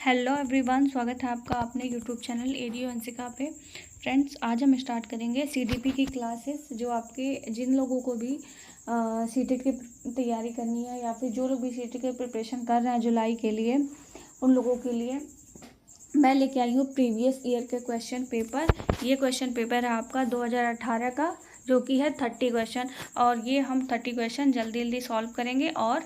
Hello everyone, स्वागत है आपका अपने यूट्यूब चैनल एडीओ अंशिका पे। फ्रेंड्स, आज हम स्टार्ट करेंगे सीडीपी की क्लासेस। जो आपके जिन लोगों को भी सीटेट की तैयारी करनी है या फिर जो लोग भी सीटेट की प्रिपरेशन कर रहे हैं जुलाई के लिए, उन लोगों के लिए मैं लेके आई हूँ प्रीवियस ईयर के क्वेश्चन पेपर। ये क्वेश्चन पेपर है आपका 2018 का, जो कि है 30 क्वेश्चन। और ये हम 30 क्वेश्चन जल्दी जल्दी सॉल्व करेंगे। और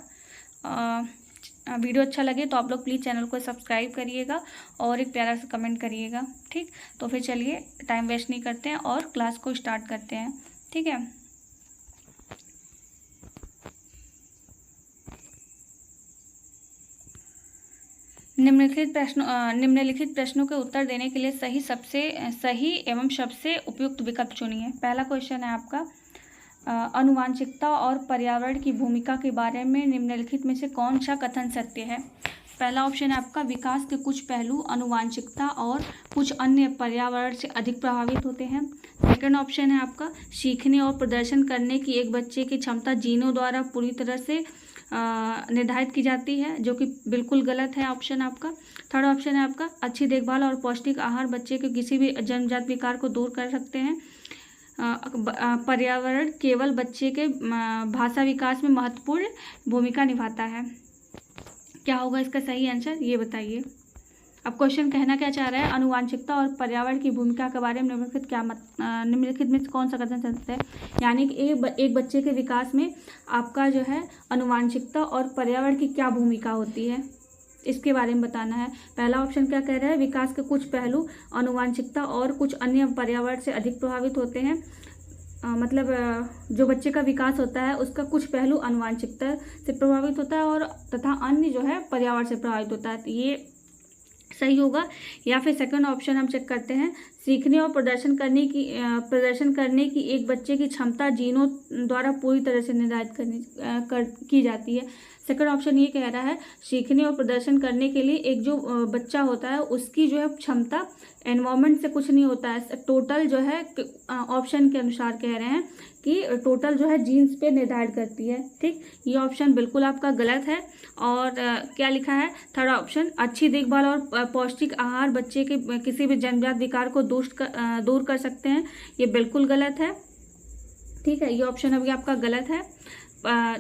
वीडियो अच्छा लगे तो आप लोग प्लीज़ चैनल को सब्सक्राइब करिएगा और एक प्यारा सा कमेंट करिएगा। ठीक, तो फिर चलिए टाइम वेस्ट नहीं करते हैं और क्लास को स्टार्ट करते हैं। ठीक है, निम्नलिखित प्रश्नों के उत्तर देने के लिए सही एवं सबसे उपयुक्त विकल्प चुनिए। पहला क्वेश्चन है आपका, आनुवांशिकता और पर्यावरण की भूमिका के बारे में निम्नलिखित में से कौन सा कथन सत्य है। पहला ऑप्शन है आपका, विकास के कुछ पहलू आनुवांशिकता और कुछ अन्य पर्यावरण से अधिक प्रभावित होते हैं। सेकंड ऑप्शन है आपका, सीखने और प्रदर्शन करने की एक बच्चे की क्षमता जीनों द्वारा पूरी तरह से निर्धारित की जाती है, जो कि बिल्कुल गलत है ऑप्शन आपका। थर्ड ऑप्शन है आपका, अच्छी देखभाल और पौष्टिक आहार बच्चे के किसी भी जन्मजात विकार को दूर कर सकते हैं। पर्यावरण केवल बच्चे के भाषा विकास में महत्वपूर्ण भूमिका निभाता है। क्या होगा इसका सही आंसर, ये बताइए। अब क्वेश्चन कहना क्या चाह रहा है, आनुवांशिकता और पर्यावरण की भूमिका के बारे में निम्नलिखित में कौन सा कथन सत्य है। यानी कि एक बच्चे के विकास में आपका जो है आनुवांशिकता और पर्यावरण की क्या भूमिका होती है, इसके बारे में बताना है। पहला ऑप्शन क्या कह रहा है, विकास के कुछ पहलू आनुवांशिकता और कुछ अन्य पर्यावरण से अधिक प्रभावित होते हैं। मतलब जो बच्चे का विकास होता है उसका कुछ पहलू आनुवांशिकता से प्रभावित होता है और तथा अन्य जो है पर्यावरण से प्रभावित होता है। तो ये सही होगा। या फिर सेकंड ऑप्शन हम चेक करते हैं, सीखने और प्रदर्शन करने की एक बच्चे की क्षमता जीनों द्वारा पूरी तरह से निर्धारित की जाती है। सेकंड ऑप्शन ये कह रहा है, सीखने और प्रदर्शन करने के लिए एक जो बच्चा होता है उसकी जो है क्षमता एनवायरनमेंट से कुछ नहीं होता है। टोटल जो है ऑप्शन के अनुसार कह रहे हैं कि टोटल जो है जीन्स पे निर्धारित करती है। ठीक, ये ऑप्शन बिल्कुल आपका गलत है। और क्या लिखा है थर्ड ऑप्शन, अच्छी देखभाल और पौष्टिक आहार बच्चे के किसी भी जन्मजात विकार को दूर कर सकते हैं, ये बिल्कुल गलत है। ठीक है, ये ऑप्शन अभी आपका गलत है।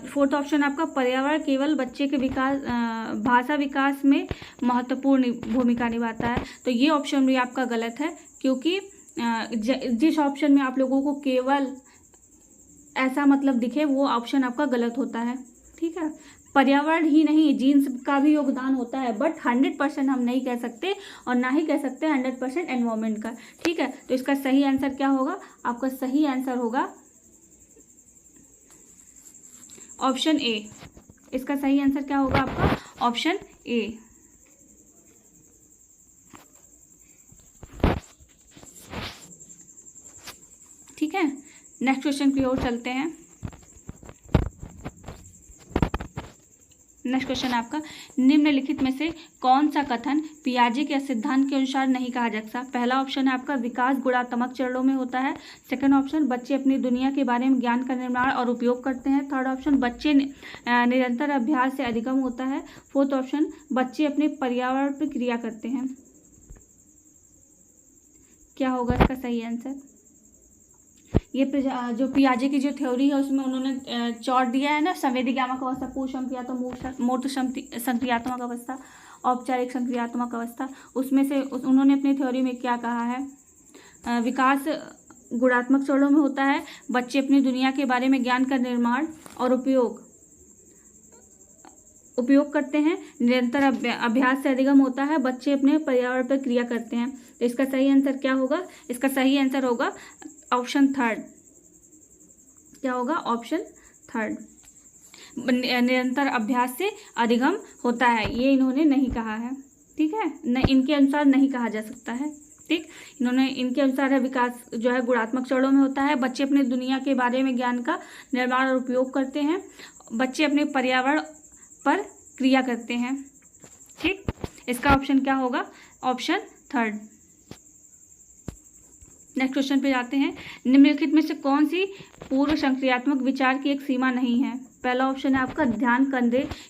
फोर्थ ऑप्शन आपका, पर्यावरण केवल बच्चे के भाषा विकास में महत्वपूर्ण भूमिका निभाता है, तो ये ऑप्शन भी आपका गलत है। क्योंकि जिस ऑप्शन में आप लोगों को केवल ऐसा मतलब दिखे वो ऑप्शन आपका गलत होता है। ठीक है, पर्यावरण ही नहीं जीन्स का भी योगदान होता है, बट 100% हम नहीं कह सकते और ना ही कह सकते 100% एनवायरनमेंट का। ठीक है, तो इसका सही आंसर क्या होगा, आपका सही आंसर होगा ऑप्शन ए। इसका सही आंसर क्या होगा आपका, ऑप्शन ए। ठीक है, नेक्स्ट क्वेश्चन की ओर चलते हैं। नेक्स्ट क्वेश्चन आपका, निम्नलिखित में से कौन सा कथन पियाजे के सिद्धांत के अनुसार नहीं कहा जा सकता। पहला ऑप्शन है आपका, विकास गुणात्मक चरणों में होता है। सेकंड ऑप्शन, बच्चे अपनी दुनिया के बारे में ज्ञान का निर्माण और उपयोग करते हैं। थर्ड ऑप्शन, बच्चे निरंतर अभ्यास से अधिगम होता है। फोर्थ ऑप्शन, बच्चे अपने पर्यावरण पर क्रिया करते हैं। क्या होगा इसका सही आंसर। ये जो पियाजे की जो थ्योरी है उसमें उन्होंने चौट दिया है ना, संवेदीगामक अवस्था, मूर्त संक्रियात्मक अवस्था, औपचारिक संक्रियात्मक अवस्था, उसमें से उन्होंने अपनी थ्योरी में क्या कहा है, विकास गुणात्मक चरणों में होता है, बच्चे अपनी दुनिया के बारे में ज्ञान का निर्माण और उपयोग करते हैं, निरंतर अभ्यास से अधिगम होता है, बच्चे अपने पर्यावरण पर क्रिया करते हैं। तो इसका सही आंसर क्या होगा, इसका सही आंसर होगा ऑप्शन थर्ड। क्या होगा, ऑप्शन थर्ड, निरंतर अभ्यास से अधिगम होता है, ये इन्होंने नहीं कहा है। ठीक है, न इनके अनुसार नहीं कहा जा सकता है। ठीक, इनके अनुसार है विकास जो है गुणात्मक चरणों में होता है, बच्चे अपने दुनिया के बारे में ज्ञान का निर्माण और उपयोग करते हैं, बच्चे अपने पर्यावरण पर क्रिया करते हैं। ठीक, इसका ऑप्शन क्या होगा, ऑप्शन थर्ड। नेक्स्ट क्वेश्चन पे जाते हैं, निम्नलिखित में से कौन सी पूर्व संक्रियात्मक विचार की एक सीमा नहीं है। पहला ऑप्शन है आपका, ध्यान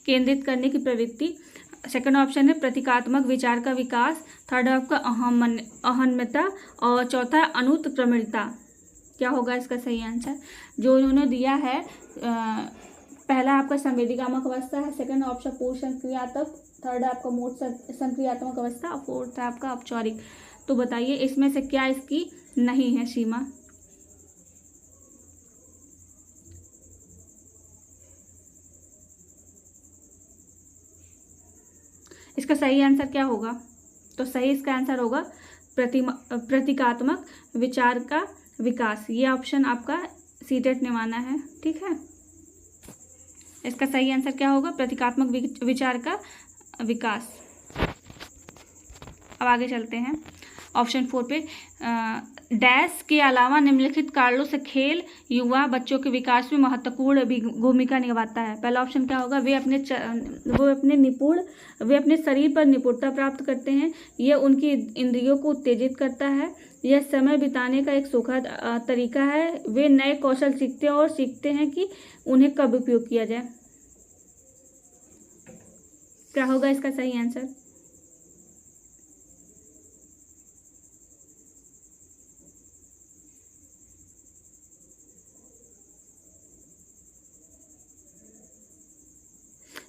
केंद्रित करने की प्रवृत्ति। सेकंड ऑप्शन है प्रतीकात्मक विचार का विकास, थर्ड है आपका अहम्यता और चौथा है अनुत्क्रमणिकता। क्या होगा इसका सही आंसर? जो इन्होंने दिया है पहला आपका संवेदीकात्मक अवस्था है, सेकंड ऑप्शन पूर्ण संक्रियात्मक, थर्ड है आपका मोट संक्रियात्मक अवस्था और फोर्थ है आपका औपचारिक। तो बताइए इसमें से क्या इसकी नहीं है सीमा? इसका सही आंसर क्या होगा? तो सही इसका आंसर होगा प्रतीकात्मक विचार का विकास। ये ऑप्शन आपका सीटेट ने माना है, ठीक है। इसका सही आंसर क्या होगा? प्रतीकात्मक विचार का विकास। अब आगे चलते हैं ऑप्शन 4 पे। डैश के अलावा निम्नलिखित कारणों से खेल युवा बच्चों के विकास में महत्वपूर्ण भूमिका निभाता है। पहला ऑप्शन क्या होगा? वे अपने शरीर पर निपुणता प्राप्त करते हैं, यह उनकी इंद्रियों को उत्तेजित करता है, यह समय बिताने का एक सुखद तरीका है, वे नए कौशल सीखते हैं और सीखते हैं कि उन्हें कब उपयोग किया जाए। क्या होगा इसका सही आंसर?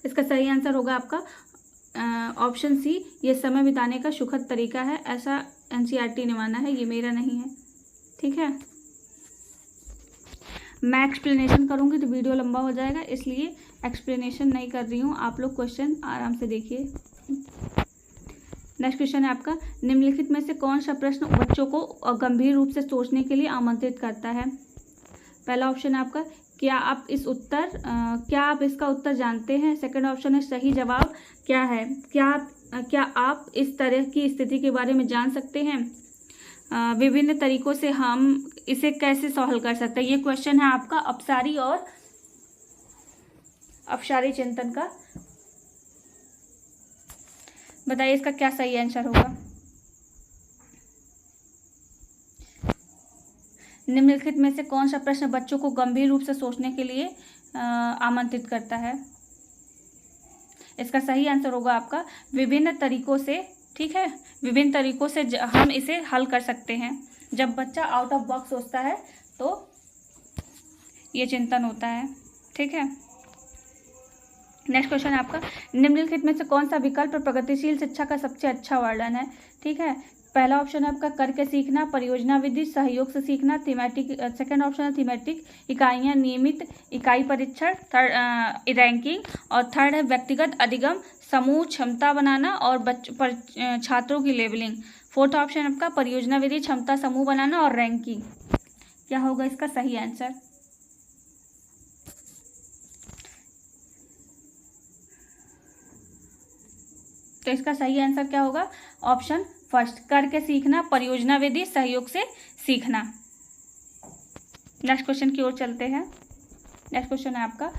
इसका सही आंसर होगा आपका ऑप्शन सी, ये समय बिताने का सुखद तरीका है। ऐसा एनसीईआरटी ने माना है, ये मेरा नहीं है, ठीक है। मैं एक्सप्लेनेशन करूँगी तो वीडियो लंबा हो जाएगा, इसलिए एक्सप्लेनेशन नहीं कर रही हूँ। आप लोग क्वेश्चन आराम से देखिए। नेक्स्ट क्वेश्चन है आपका, निम्नलिखित में से कौन सा प्रश्न बच्चों को गंभीर रूप से सोचने के लिए आमंत्रित करता है? पहला ऑप्शन है आपका, क्या आप इसका उत्तर जानते हैं? सेकंड ऑप्शन है सही जवाब क्या है? क्या आप इस तरह की स्थिति के बारे में जान सकते हैं? विभिन्न तरीकों से हम इसे कैसे सॉल्व कर सकते हैं? ये क्वेश्चन है आपका अपसारी चिंतन का। बताइए इसका क्या सही आंसर होगा? निम्नलिखित में से कौन सा प्रश्न बच्चों को गंभीर रूप से सोचने के लिए आमंत्रित करता है? इसका सही आंसर होगा आपका विभिन्न तरीकों से, ठीक है। विभिन्न तरीकों से हम इसे हल कर सकते हैं। जब बच्चा आउट ऑफ बॉक्स सोचता है तो ये चिंतन होता है, ठीक है। नेक्स्ट क्वेश्चन है आपका, निम्नलिखित में से कौन सा विकल्प प्रगतिशील शिक्षा का सबसे अच्छा वर्णन है? ठीक है। पहला ऑप्शन है आपका करके सीखना, परियोजना विधि, सहयोग से सीखना, थीमेटिक। सेकंड ऑप्शन है थीमेटिक इकाइयाँ, नियमित इकाई परीक्षण, थर्ड रैंकिंग और थर्ड है व्यक्तिगत अधिगम, समूह क्षमता बनाना और छात्रों की लेबलिंग। फोर्थ ऑप्शन आपका परियोजना विधि, क्षमता समूह बनाना और रैंकिंग। क्या होगा इसका सही आंसर? तो इसका सही आंसर क्या होगा? ऑप्शन फर्स्ट, करके सीखना, परियोजना विधि, सहयोग से सीखना। नेक्स्ट क्वेश्चन की ओर चलते हैं। नेक्स्ट क्वेश्चन है आपका,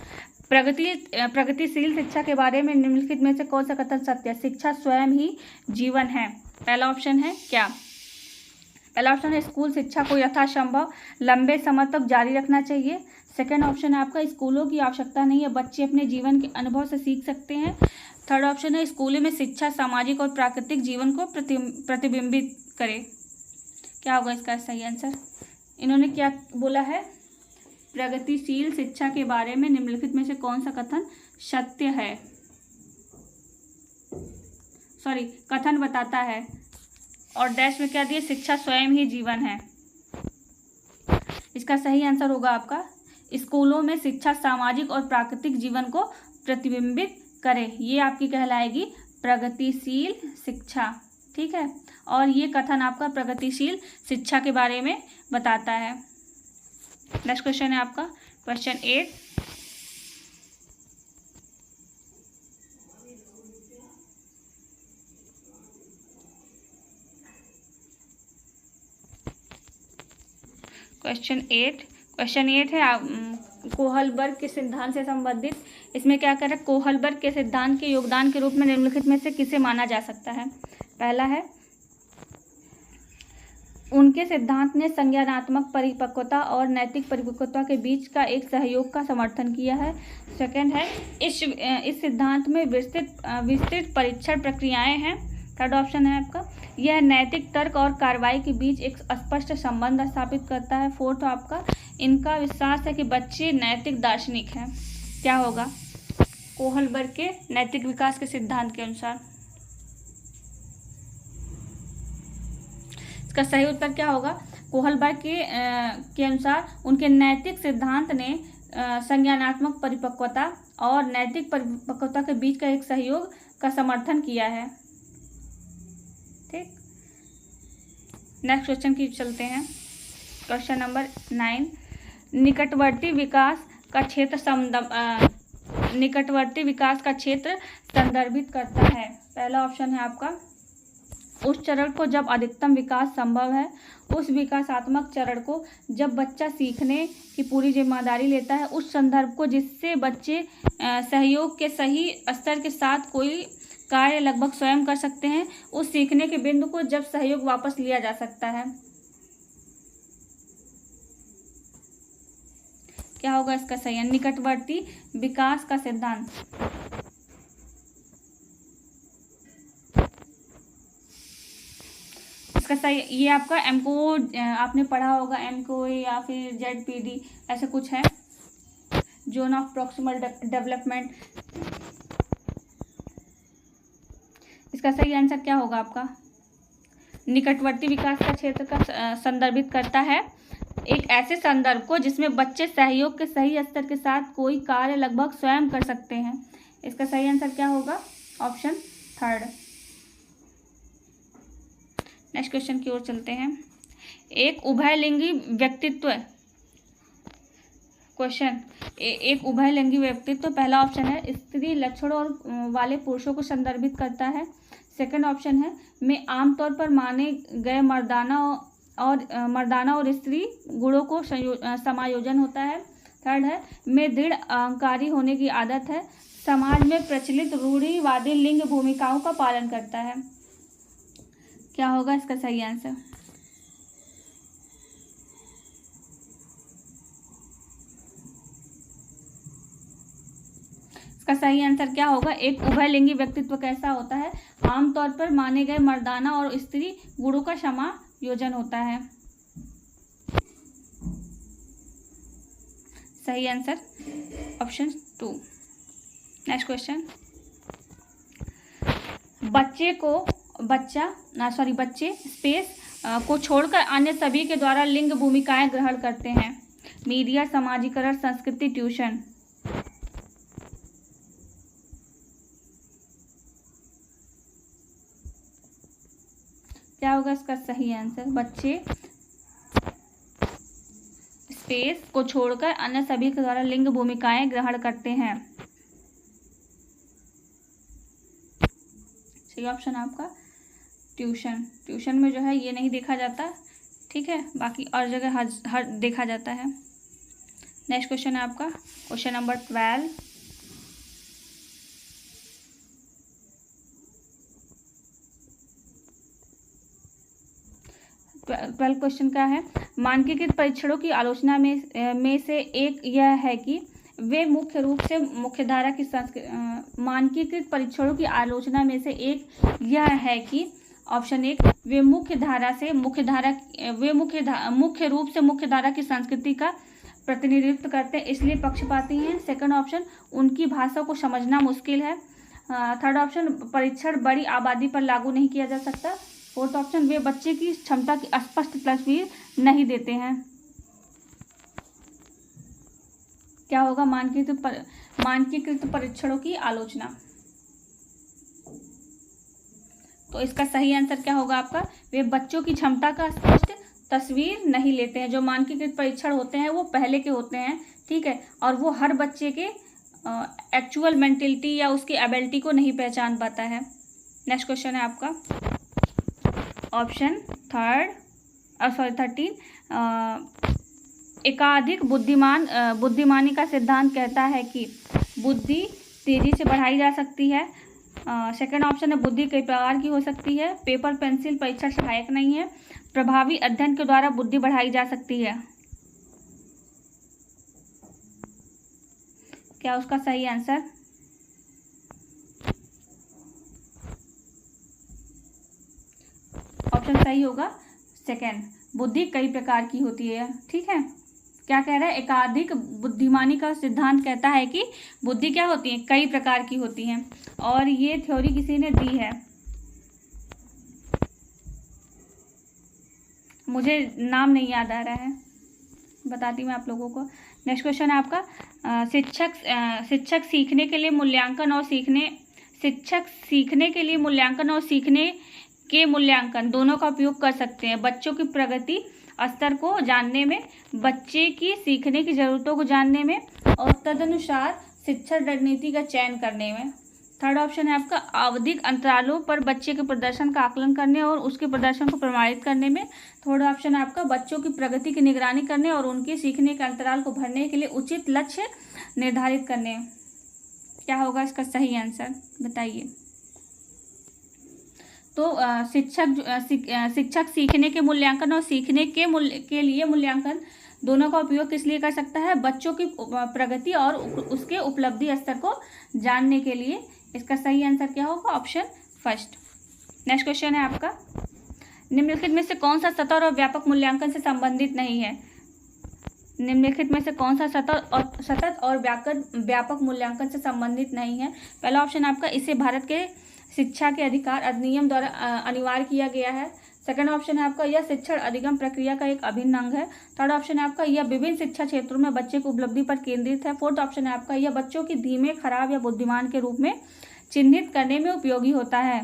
प्रगतिशील शिक्षा के बारे में निम्नलिखित में से कौन सा कथन सत्य है? शिक्षा स्वयं ही जीवन है। पहला ऑप्शन है क्या? पहला ऑप्शन है स्कूल शिक्षा को यथासंभव लंबे समय तक जारी रखना चाहिए। सेकंड ऑप्शन है आपका स्कूलों की आवश्यकता नहीं है, बच्चे अपने जीवन के अनुभव से सीख सकते हैं। थर्ड ऑप्शन है स्कूलों में शिक्षा सामाजिक और प्राकृतिक जीवन को प्रतिबिंबित करे। क्या होगा इसका सही आंसर? इन्होंने क्या बोला है? प्रगतिशील शिक्षा के बारे में निम्नलिखित में से कौन सा कथन सत्य है? सॉरी, कथन बताता है और डैश में क्या दिया? शिक्षा स्वयं ही जीवन है। इसका सही आंसर होगा आपका स्कूलों में शिक्षा सामाजिक और प्राकृतिक जीवन को प्रतिबिंबित करे। ये आपकी कहलाएगी प्रगतिशील शिक्षा, ठीक है। और ये कथन आपका प्रगतिशील शिक्षा के बारे में बताता है। नेक्स्ट क्वेश्चन है आपका क्वेश्चन 8। क्वेश्चन 8 है कोहलबर्ग के सिद्धांत से संबंधित। इसमें क्या कर रहा है? कोहलबर्ग के सिद्धांत के योगदान के रूप में निम्नलिखित में से किसे माना जा सकता है? पहला है उनके सिद्धांत ने संज्ञानात्मक परिपक्वता और नैतिक परिपक्वता के बीच का एक सहयोग का समर्थन किया है। सेकंड है, इस सिद्धांत में विस्तृत परीक्षण प्रक्रियाएं हैं। थर्ड ऑप्शन है आपका, यह नैतिक तर्क और कार्रवाई के बीच एक स्पष्ट संबंध स्थापित करता है। फोर्थ आपका, इनका विश्वास है कि बच्चे नैतिक दार्शनिक हैं। क्या होगा? कोहलबर्ग के नैतिक विकास के सिद्धांत के अनुसार। इसका सही उत्तर क्या होगा? कोहलबर्ग के अनुसार उनके नैतिक सिद्धांत ने संज्ञानात्मक परिपक्वता और नैतिक परिपक्वता के बीच का एक सहयोग का समर्थन किया है। ठीक, नेक्स्ट क्वेश्चन की चलते हैं। क्वेश्चन नंबर 9, निकटवर्ती विकास का क्षेत्र संदर्भित करता है। पहला ऑप्शन है आपका, उस चरण को जब अधिकतम विकास संभव है, उस विकासात्मक चरण को जब बच्चा सीखने की पूरी जिम्मेदारी लेता है, उस संदर्भ को जिससे बच्चे सहयोग के सही स्तर के साथ कोई कार्य लगभग स्वयं कर सकते हैं, उस सीखने के बिंदु को जब सहयोग वापस लिया जा सकता है। क्या होगा इसका सही है? निकटवर्ती विकास का सिद्धांत। इसका सही, ये आपका एमको आपने पढ़ा होगा, एमको या फिर ZPD ऐसा कुछ है, जोन ऑफ प्रॉक्सिमल डेवलपमेंट। इसका सही आंसर क्या होगा आपका? निकटवर्ती विकास का क्षेत्र का संदर्भित करता है एक ऐसे संदर्भ को जिसमें बच्चे सहयोग के सही स्तर के साथ कोई कार्य लगभग स्वयं कर सकते हैं। इसका सही आंसर क्या होगा? Option third. नेक्स्ट क्वेश्चन की ओर चलते हैं। एक उभयलिंगी व्यक्तित्व क्वेश्चन, एक उभयलिंगी व्यक्तित्व पहला ऑप्शन है स्त्री लक्षणों और वाले पुरुषों को संदर्भित करता है। सेकंड ऑप्शन है में आमतौर पर माने गए मर्दाना और स्त्री गुणों को समायोजन होता है। थर्ड है में दृढ़ अहंकारी होने की आदत है, समाज में प्रचलित रूढ़िवादी लिंग भूमिकाओं का पालन करता है। क्या होगा इसका सही आंसर? इसका सही आंसर क्या होगा? एक उभयलिंगी व्यक्तित्व कैसा होता है? आमतौर पर माने गए मर्दाना और स्त्री गुणों का समायोजन होता है। सही आंसर ऑप्शन 2। नेक्स्ट क्वेश्चन, बच्चे स्पेस को छोड़कर अन्य सभी के द्वारा लिंग भूमिकाएं ग्रहण करते हैं। मीडिया, समाजीकरण, संस्कृति, ट्यूशन। क्या होगा इसका सही आंसर? बच्चे स्पेस को छोड़कर अन्य सभी के द्वारा लिंग भूमिकाएं ग्रहण करते हैं। सही ऑप्शन आपका ट्यूशन में जो है ये नहीं देखा जाता, ठीक है, बाकी और जगह हर देखा जाता है। नेक्स्ट क्वेश्चन है आपका क्वेश्चन नंबर 12। क्वेश्चन क्या है? मानकीकृत परीक्षणों की आलोचना में से एक यह है कि वे मुख्य रूप से मुख्यधारा की मानकीकृत परीक्षणों की आलोचना में से एक यह है कि ऑप्शन 1 वे मुख्य रूप से मुख्यधारा की संस्कृति का प्रतिनिधित्व करते हैं, इसलिए पक्षपाती हैं। सेकंड ऑप्शन उनकी भाषा को समझना मुश्किल है। थर्ड ऑप्शन परीक्षण बड़ी आबादी पर लागू नहीं किया जा सकता। फोर्थ ऑप्शन वे बच्चे की क्षमता की स्पष्ट तस्वीर नहीं देते हैं। क्या होगा? मानकीकृत परीक्षणों की आलोचना। तो इसका सही आंसर क्या होगा आपका? वे बच्चों की क्षमता का स्पष्ट तस्वीर नहीं लेते हैं। जो मानकीकृत परीक्षण होते हैं वो पहले के होते हैं, ठीक है, और वो हर बच्चे के एक्चुअल मेंटलिटी या उसकी एबिलिटी को नहीं पहचान पाता है। नेक्स्ट क्वेश्चन है आपका ऑप्शन 13। एकाधिक बुद्धिमानी का सिद्धांत कहता है कि बुद्धि तेजी से बढ़ाई जा सकती है। सेकंड ऑप्शन है बुद्धि कई प्रकार की हो सकती है। पेपर पेंसिल परीक्षा सहायक नहीं है। प्रभावी अध्ययन के द्वारा बुद्धि बढ़ाई जा सकती है? क्या उसका सही आंसर? ऑप्शन सही होगा सेकेंड, बुद्धि कई प्रकार की होती है। ठीक है, क्या कह रहा है? एकाधिक बुद्धिमानी का सिद्धांत कहता है कि बुद्धि क्या होती है? कई प्रकार की होती हैं। और ये थ्योरी किसी ने दी है, मुझे नाम नहीं याद आ रहा है, बताती मैं आप लोगों को। नेक्स्ट क्वेश्चन है आपका, शिक्षक सीखने के लिए मूल्यांकन और सीखने के मूल्यांकन दोनों का उपयोग कर सकते हैं। बच्चों की प्रगति स्तर को जानने में, बच्चे की सीखने की ज़रूरतों को जानने में और तदनुसार शिक्षण रणनीति का चयन करने में। थर्ड ऑप्शन है आपका, आवधिक अंतरालों पर बच्चे के प्रदर्शन का आकलन करने और उसके प्रदर्शन को प्रमाणित करने में। थर्ड ऑप्शन है आपका, बच्चों की प्रगति की निगरानी करने और उनके सीखने के अंतराल को भरने के लिए उचित लक्ष्य निर्धारित करने। क्या होगा इसका सही आंसर, बताइए। तो शिक्षक सीखने के मूल्यांकन और सीखने के लिए मूल्यांकन दोनों का उपयोग किस लिए कर सकता है? बच्चों की प्रगति और उसके उपलब्धि स्तर को जानने के लिए। इसका सही आंसर क्या होगा? Option first. नेक्स्ट क्वेश्चन है आपका, निम्नलिखित में से कौन सा सतत और व्यापक मूल्यांकन से संबंधित नहीं है? निम्नलिखित में से कौन सा सतत और व्यापक मूल्यांकन से संबंधित नहीं है? पहला ऑप्शन आपका, इसे भारत के शिक्षा के अधिकार अधिनियम द्वारा अनिवार्य किया गया है। सेकंड ऑप्शन है आपका, यह शिक्षण अधिगम प्रक्रिया का एक अभिन्न अंग है। थर्ड ऑप्शन है आपका, यह विभिन्न शिक्षा क्षेत्रों में बच्चे को उपलब्धि पर केंद्रित है। फोर्थ ऑप्शन है आपका, यह बच्चों की धीमे, खराब या बुद्धिमान के रूप में चिन्हित करने में उपयोगी होता है।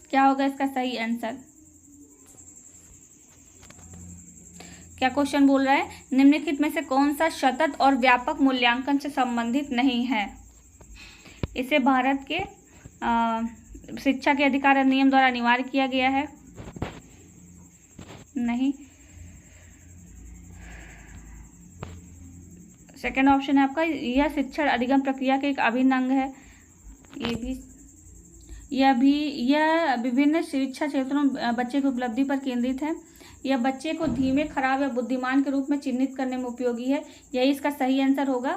क्या होगा इसका सही आंसर? क्या क्वेश्चन बोल रहा है? निम्नलिखित में से कौन सा सतत और व्यापक मूल्यांकन से संबंधित नहीं है? इसे भारत के शिक्षा के अधिकार अधिनियम द्वारा अनिवार्य किया गया है। नहीं। सेकंड ऑप्शन है आपका, यह शिक्षण अधिगम प्रक्रिया का एक अभिन्न अंग है। यह विभिन्न शिक्षा क्षेत्रों में बच्चे की उपलब्धि पर केंद्रित है। यह बच्चे को धीमे, खराब या बुद्धिमान के रूप में चिन्हित करने में उपयोगी है। यही इसका सही आंसर होगा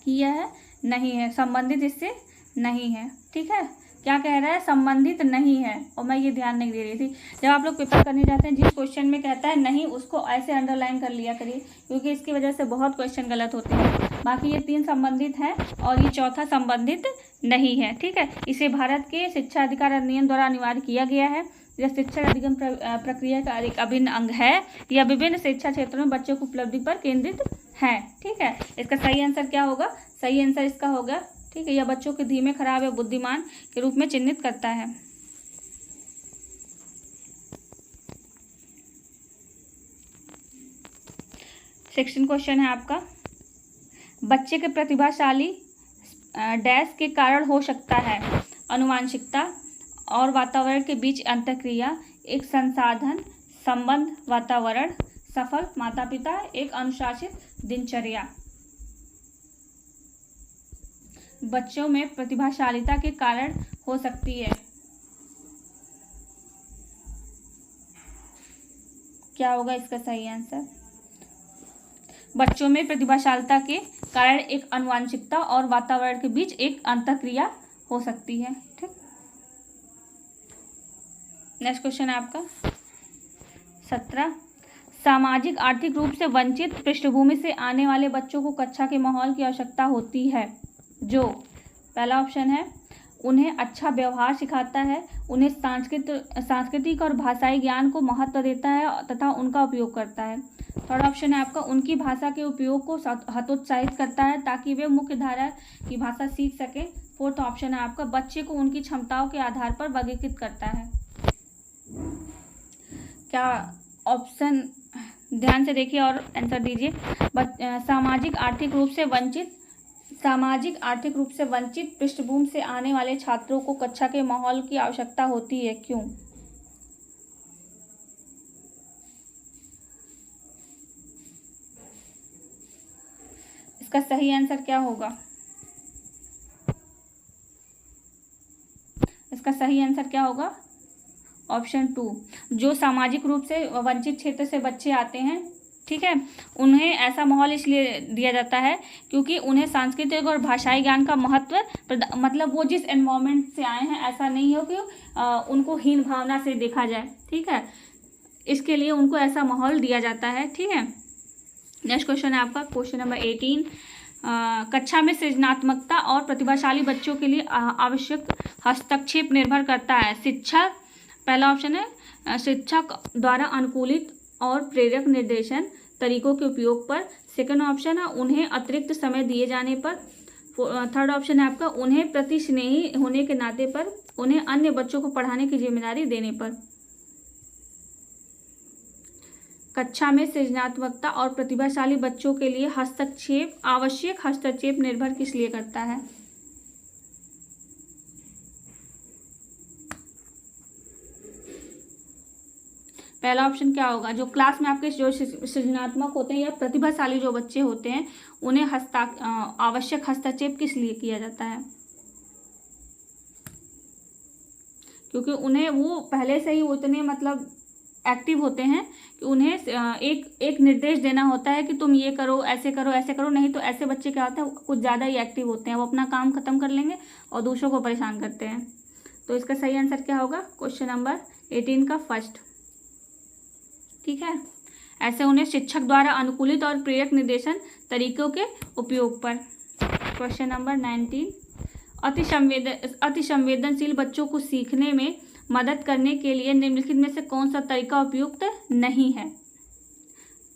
कि यह नहीं है, संबंधित इससे नहीं है। ठीक है, क्या कह रहा है? संबंधित नहीं है। और मैं ये ध्यान नहीं दे रही थी। जब आप लोग पेपर करने जाते हैं, जिस क्वेश्चन में कहता है नहीं, उसको ऐसे अंडरलाइन कर लिया करिए, क्योंकि इसकी वजह से बहुत क्वेश्चन गलत होते हैं। बाकी ये 3 संबंधित हैं और ये चौथा संबंधित नहीं है। ठीक है, इसे भारत के शिक्षा अधिकार अधिनियम द्वारा अनिवार्य किया गया है। यह शिक्षण अधिगम प्रक्रिया का एक अभिन्न अंग है। यह विभिन्न शिक्षा क्षेत्रों में बच्चों को उपलब्धि पर केंद्रित है। ठीक है, इसका सही आंसर क्या होगा? सही आंसर इसका होगा, ठीक है, यह बच्चों के धीमे, खराब या बुद्धिमान के रूप में चिन्हित करता है। सेकंड क्वेश्चन है आपका, बच्चे के प्रतिभाशाली डैश के कारण हो सकता है। आनुवांशिकता और वातावरण के बीच अंतःक्रिया, एक संसाधन संबंध वातावरण, सफल माता पिता, एक अनुशासित दिनचर्या। बच्चों में प्रतिभाशालिता के कारण हो सकती है। क्या होगा इसका सही आंसर? बच्चों में प्रतिभाशालिता के कारण एक आनुवांशिकता और वातावरण के बीच एक अंतःक्रिया हो सकती है। ठीक, नेक्स्ट क्वेश्चन है आपका 17, सामाजिक आर्थिक रूप से वंचित पृष्ठभूमि से आने वाले बच्चों को कक्षा के माहौल की आवश्यकता होती है जो, पहला ऑप्शन है, उन्हें अच्छा व्यवहार सिखाता है, उन्हें सांस्कृतिक और भाषाई ज्ञान को महत्व देता है तथा उनका उपयोग करता है। थर्ड ऑप्शन है आपका, उनकी भाषा के उपयोग को हतोत्साहित करता है ताकि वे मुख्य धारा की भाषा सीख सकें। फोर्थ ऑप्शन है आपका, बच्चे को उनकी क्षमताओं के आधार पर वर्गीकृत करता है। क्या ऑप्शन, ध्यान से देखिए और आंसर दीजिए। सामाजिक आर्थिक रूप से वंचित पृष्ठभूमि से आने वाले छात्रों को कक्षा के माहौल की आवश्यकता होती है, क्यों? इसका सही आंसर क्या होगा? इसका सही आंसर क्या होगा? ऑप्शन 2। जो सामाजिक रूप से वंचित क्षेत्र से बच्चे आते हैं, ठीक है, उन्हें ऐसा माहौल इसलिए दिया जाता है क्योंकि उन्हें सांस्कृतिक और भाषाई ज्ञान का महत्व मतलब वो जिस एनवायरनमेंट से आए हैं ऐसा नहीं हो कि उनको हीन भावना से देखा जाए, ठीक है, इसके लिए उनको ऐसा माहौल दिया जाता है, ठीक है। नेक्स्ट क्वेश्चन है आपका क्वेश्चन नंबर 18। कक्षा में सृजनात्मकता और प्रतिभाशाली बच्चों के लिए आवश्यक हस्तक्षेप निर्भर करता है। शिक्षक, पहला ऑप्शन है शिक्षक द्वारा अनुकूलित और प्रेरक निर्देशन तरीकों के उपयोग पर। सेकंड ऑप्शन है उन्हें अतिरिक्त समय दिए जाने पर। थर्ड ऑप्शन है आपका उन्हें प्रतिस्नेही होने के नाते पर। उन्हें अन्य बच्चों को पढ़ाने की जिम्मेदारी देने पर। कक्षा में सृजनात्मकता और प्रतिभाशाली बच्चों के लिए हस्तक्षेप, आवश्यक हस्तक्षेप निर्भर किस लिए करता है? पहला ऑप्शन क्या होगा? जो क्लास में आपके जो सृजनात्मक होते हैं या प्रतिभाशाली जो बच्चे होते हैं उन्हें आवश्यक हस्तक्षेप किस लिए किया जाता है? क्योंकि उन्हें वो पहले से ही उतने मतलब एक्टिव होते हैं कि उन्हें एक निर्देश देना होता है कि तुम ये करो, ऐसे करो, ऐसे करो। नहीं तो ऐसे बच्चे क्या होता है कुछ ज़्यादा ही एक्टिव होते हैं, वो अपना काम खत्म कर लेंगे और दूसरों को परेशान करते हैं। तो इसका सही आंसर क्या होगा? क्वेश्चन नंबर 18 का फर्स्ट, ठीक है। ऐसे उन्हें शिक्षक द्वारा अनुकूलित और प्रेरक निर्देशन तरीकों के उपयोग पर। Question number 19। अति संवेदनशील बच्चों को सीखने में मदद करने के लिए निम्नलिखित में से कौन सा तरीका उपयुक्त नहीं है?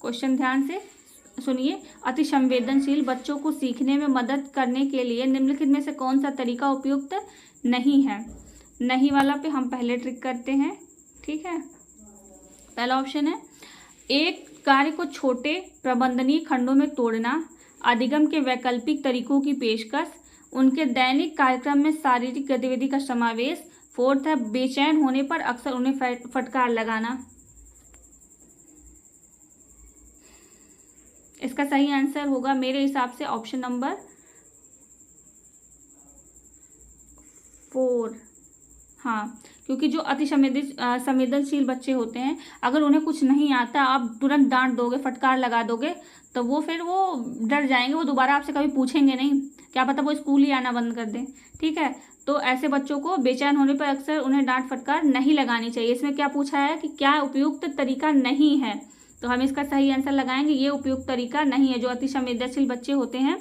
क्वेश्चन ध्यान से सुनिए। अति संवेदनशील बच्चों को सीखने में मदद करने के लिए निम्नलिखित में से कौन सा तरीका उपयुक्त नहीं है? नहीं वाला पे हम पहले ट्रिक करते हैं, ठीक है। पहला ऑप्शन है एक कार्य को छोटे प्रबंधनीय खंडों में तोड़ना, अधिगम के वैकल्पिक तरीकों की पेशकश, उनके दैनिक कार्यक्रम में शारीरिक गतिविधि का समावेश। फोर्थ है बेचैन होने पर अक्सर उन्हें फटकार लगाना। इसका सही आंसर होगा मेरे हिसाब से ऑप्शन नंबर 4। हाँ, क्योंकि जो अति संवेदनशील बच्चे होते हैं अगर उन्हें कुछ नहीं आता आप तुरंत डांट दोगे, फटकार लगा दोगे तो वो फिर वो डर जाएंगे, वो दोबारा आपसे कभी पूछेंगे नहीं, क्या पता वो स्कूल ही आना बंद कर दें, ठीक है। तो ऐसे बच्चों को बेचैन होने पर अक्सर उन्हें डांट फटकार नहीं लगानी चाहिए। इसमें क्या पूछा है कि क्या उपयुक्त तरीका नहीं है, तो हम इसका सही आंसर लगाएंगे ये उपयुक्त तरीका नहीं है। जो अति संवेदनशील बच्चे होते हैं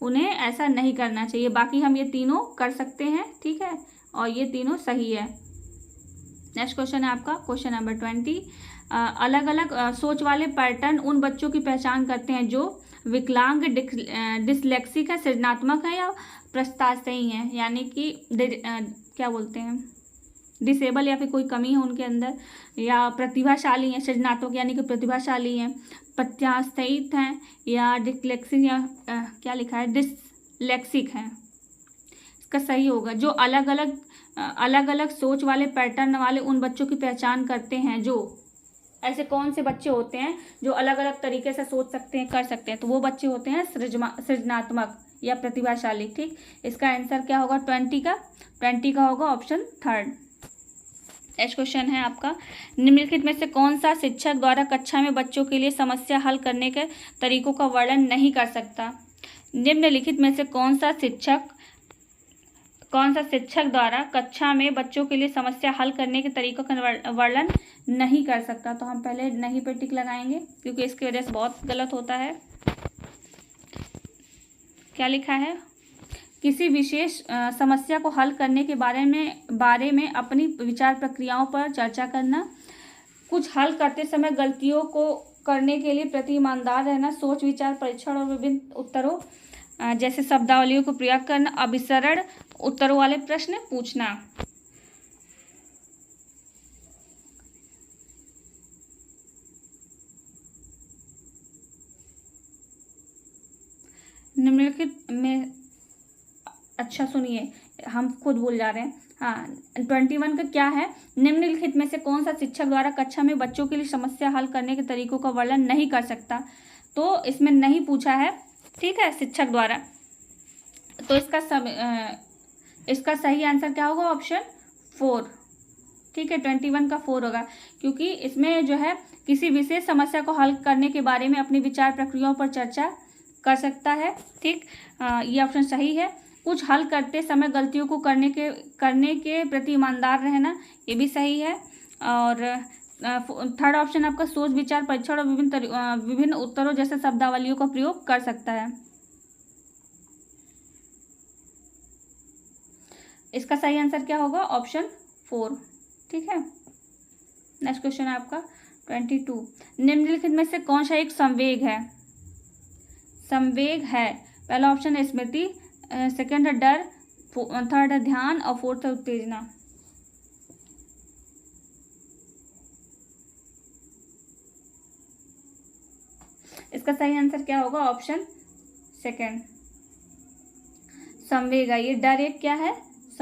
उन्हें ऐसा नहीं करना चाहिए। बाकी हम ये तीनों कर सकते हैं, ठीक है, और ये तीनों सही है। नेक्स्ट क्वेश्चन है आपका क्वेश्चन नंबर 20। अलग अलग सोच वाले पैटर्न उन बच्चों की पहचान करते हैं जो विकलांग, डिसलेक्सिक है, सृजनात्मक है या प्रस्तावही है, यानी कि क्या बोलते हैं डिसेबल या फिर कोई कमी है उनके अंदर, या प्रतिभाशाली हैं, सृजनात्मक यानी कि प्रतिभाशाली हैं, प्रत्यास्थयित हैं, या डिसलेक्सिक या क्या लिखा है डिसलेक्सिक हैं। इसका सही होगा जो अलग अलग सोच वाले पैटर्न वाले उन बच्चों की पहचान करते हैं। जो ऐसे कौन से बच्चे होते हैं जो अलग अलग तरीके से सोच सकते हैं, कर सकते हैं, तो वो बच्चे होते हैं सृजनात्मक या प्रतिभाशाली, ठीक। इसका आंसर क्या होगा 20 का होगा ऑप्शन 3। नेक्स्ट क्वेश्चन है आपका निम्नलिखित में से कौन सा शिक्षक द्वारा कक्षा में बच्चों के लिए समस्या हल करने के तरीकों का वर्णन नहीं कर सकता? निम्नलिखित में से कौन सा शिक्षक द्वारा कक्षा में बच्चों के लिए समस्या हल करने के तरीकों का वर्णन नहीं कर सकता? तो हम पहले नहीं पे टिक लगाएंगे क्योंकि इसकी वजह से बहुत गलत होता है। क्या लिखा है? किसी विशेष समस्या को हल करने के बारे में अपनी विचार प्रक्रियाओं पर चर्चा करना, कुछ हल करते समय गलतियों को करने के लिए प्रति ईमानदार रहना, सोच विचार परीक्षण और विभिन्न उत्तरों जैसे शब्दावलियों को प्रयोग करना, अभिसरण उत्तरों वाले प्रश्न पूछना। निम्नलिखित में अच्छा सुनिए, हम खुद भूल जा रहे हैं। हाँ, 21 का क्या है? निम्नलिखित में से कौन सा शिक्षक द्वारा कक्षा में बच्चों के लिए समस्या हल करने के तरीकों का वर्णन नहीं कर सकता? तो इसमें नहीं पूछा है, ठीक है, शिक्षक द्वारा। तो इसका सही आंसर क्या होगा? ऑप्शन 4, ठीक है, 21 का 4 होगा, क्योंकि इसमें जो है किसी विशेष समस्या को हल करने के बारे में अपनी विचार प्रक्रियाओं पर चर्चा कर सकता है, ठीक। ये ऑप्शन सही है। कुछ हल करते समय गलतियों को करने के प्रति ईमानदार रहना, ये भी सही है। और थर्ड ऑप्शन आपका सोच विचार परीक्षण और विभिन्न उत्तरों जैसे शब्दावलियों का प्रयोग कर सकता है। इसका सही आंसर क्या होगा? ऑप्शन 4, ठीक है। नेक्स्ट क्वेश्चन है आपका 22। निम्नलिखित में से कौन सा एक संवेग है? संवेग है, पहला ऑप्शन है स्मृति, सेकंड है डर, थर्ड है ध्यान और फोर्थ है उत्तेजना। इसका सही आंसर क्या होगा? ऑप्शन सेकंड, संवेग है। ये डर एक क्या है?